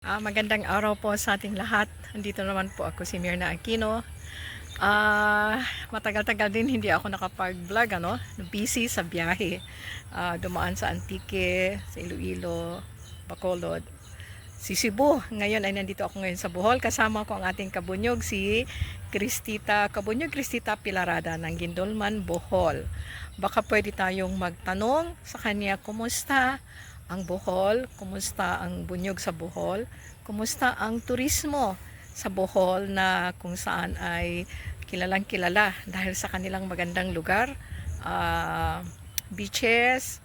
Magandang araw po sa ating lahat. Andito naman po ako si Mirna Aquino. Matagal-tagal din hindi ako nakapag-vlog, busy sa biyahe. Dumaan sa Antique, sa Iloilo, Bacolod, si Cebu. Ngayon ay nandito ako ngayon sa Bohol. Kasama ko ang ating kabunyog, si Cristita Pilarada ng Guindolman, Bohol. Baka pwede tayong magtanong sa kanya kumusta ang Bohol, kumusta ang bunyog sa Bohol, kumusta ang turismo sa Bohol na kung saan ay kilalang kilala dahil sa kanilang magandang lugar, beaches,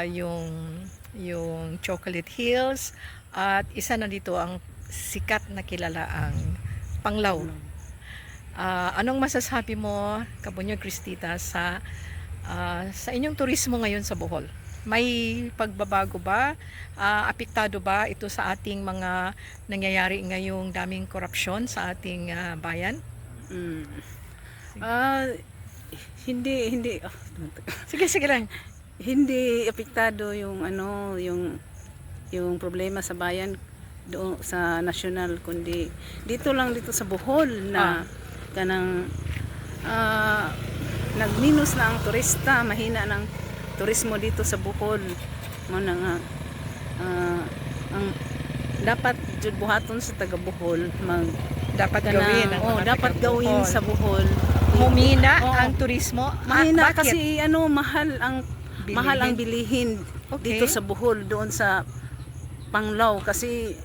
yung Chocolate Hills, at isa na dito ang sikat na kilala ang Panglao. Anong masasabi mo, Kabunyog Cristita, sa inyong turismo ngayon sa Bohol? May pagbabago ba? Apektado ba ito sa ating mga nangyayari ngayong daming korupsyon sa ating bayan? Hindi. Sige lang. Hindi apektado yung yung problema sa bayan doon sa national, kundi dito sa Bohol na kanang nagminus na ang turista, mahina ng turismo dito sa Bohol. Muna nga ang dapat jud buhaton sa taga Bohol Dapat gawin ang mga dapat gawin sa Bohol. Humina ang turismo. Mahina Bakit? kasi mahal ang bilihin dito sa Bohol, doon sa Panglao kasi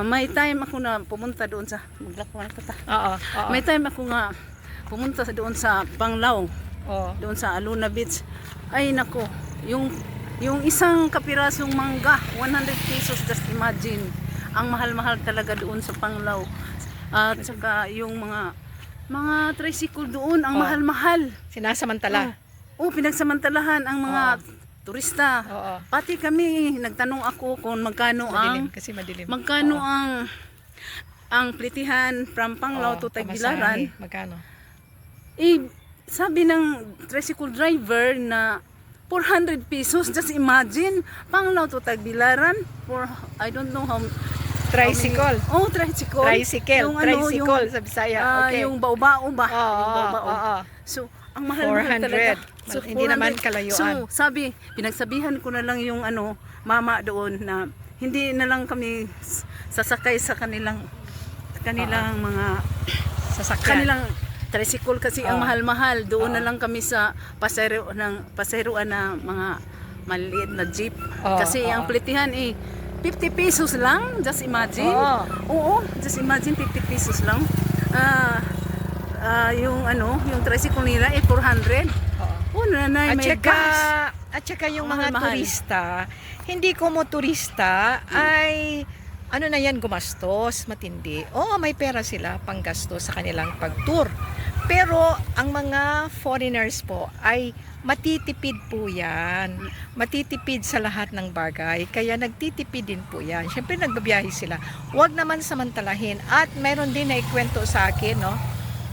may time ako na pumunta doon sa may time ako nga pumunta doon sa Panglao, doon sa Aluna Beach. Ay nako, yung isang kapirasong mangga 100 pesos, just imagine. Ang mahal-mahal talaga doon sa Panglao. At saka yung mga tricycle doon ang mahal-mahal. Sinasamantala. Pinagsamantalahan ang mga turista. Pati kami, nagtanong ako kung magkano madilim. Magkano ang plitihan from Panglao to Tagbilaran. Magkano? Sabi ng tricycle driver na 400 pesos, just imagine. Panglao to Tagbilaran for I don't know how Tricycle. Tricycle. Tricycle sa Bisaya. Okay. Yung bao-bao ba? Yung bao-bao. So, ang mahal-mahal talaga. So, hindi naman kalayuan. So, pinagsabihan ko na lang yung mama doon na hindi na lang kami sasakay sa kanilang mga sasakyan. Kanilang tricycle kasi ang mahal-mahal. Doon na lang kami sa paseroan na mga maliit na jeep. Kasi ang plitihan 50 pesos lang, just imagine. Just imagine 50 pesos lang. Yung tricycle nila 400. Nanay, may gas. At saka yung mga turista, hindi ko mo turista ay na yan, gumastos, matindi. May pera sila panggastos sa kanilang pag-tour. Pero ang mga foreigners po ay matitipid po yan. Matitipid sa lahat ng bagay. Kaya nagtitipid din po yan. Siyempre nagbabiyahe sila. Huwag naman samantalahin. At mayroon din na ikwento sa akin,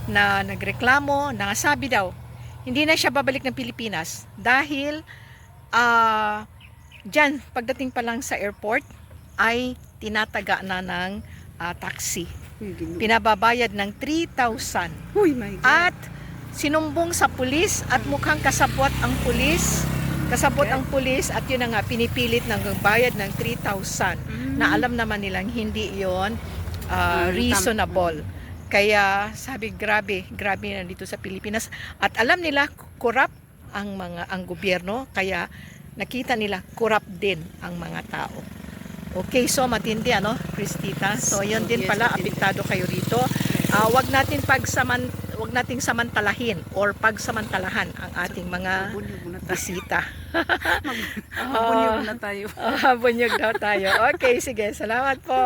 na nagreklamo, sabi daw, hindi na siya babalik ng Pilipinas. Dahil, dyan, pagdating pa lang sa airport, ay tinataga na ng taxi. Pinababayad ng 3,000. At sinumbong sa pulis at mukhang kasabot ang pulis. At yun na nga, pinipilit ng bayad ng 3,000 na alam naman nilang hindi yon reasonable. Kaya sabi, grabe na dito sa Pilipinas. At alam nila corrupt ang gobyerno, kaya nakita nila corrupt din ang mga tao. Okay, so matindi Cristita. So yun din pala, apektado kayo rito. Wag nating samantalahin or pagsamantalahan ang ating mga bisita. Bunyog na tayo. Bunyog daw tayo. Okay, sige. Salamat po.